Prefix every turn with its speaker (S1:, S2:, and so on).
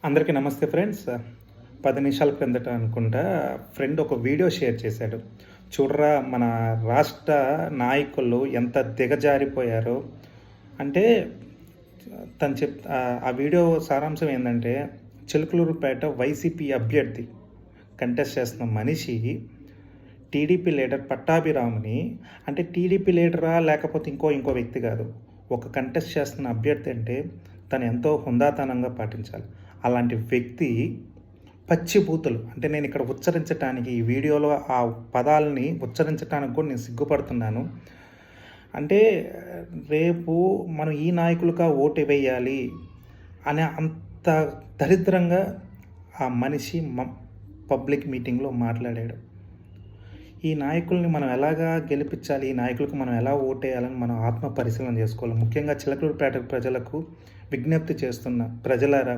S1: అందరికీ నమస్తే ఫ్రెండ్స్. 10 నిమిషాల క్రిందట అనుకుంటా ఫ్రెండ్ ఒక వీడియో షేర్ చేశాడు. చూడరా మన రాష్ట్ర నాయకులు ఎంత దిగజారిపోయారో. అంటే ఆ వీడియో సారాంశం ఏందంటే, చిలకలూరుపేట వైసీపీ అభ్యర్థి కంటెస్ట్ చేస్తున్న మనిషి టీడీపీ లీడర్ పట్టాభిరాముని, అంటే టీడీపీ లీడరా లేకపోతే ఇంకో వ్యక్తి కాదు. ఒక కంటెస్ట్ చేస్తున్న అభ్యర్థి అంటే తను ఎంతో హుందాతనంగా పాటించాలి. అలాంటి వ్యక్తి పచ్చిబూతులు, అంటే నేను ఇక్కడ ఉచ్చరించటానికి ఈ వీడియోలో ఆ పదాలని ఉచ్చరించడానికి కూడా నేను సిగ్గుపడుతున్నాను. అంటే రేపు మనం ఈ నాయకులుగా ఓటు వేయాలి అనే అంత దరిద్రంగా ఆ మనిషి పబ్లిక్ మీటింగ్లో మాట్లాడాడు. ఈ నాయకుల్ని మనం ఎలాగా గెలిపించాలి, ఈ నాయకులకు మనం ఎలా ఓటేయాలని మనం ఆత్మ పరిశీలన చేసుకోవాలి. ముఖ్యంగా చిలకలూరుపేట ప్రజలకు విజ్ఞప్తి చేస్తున్న, ప్రజలారా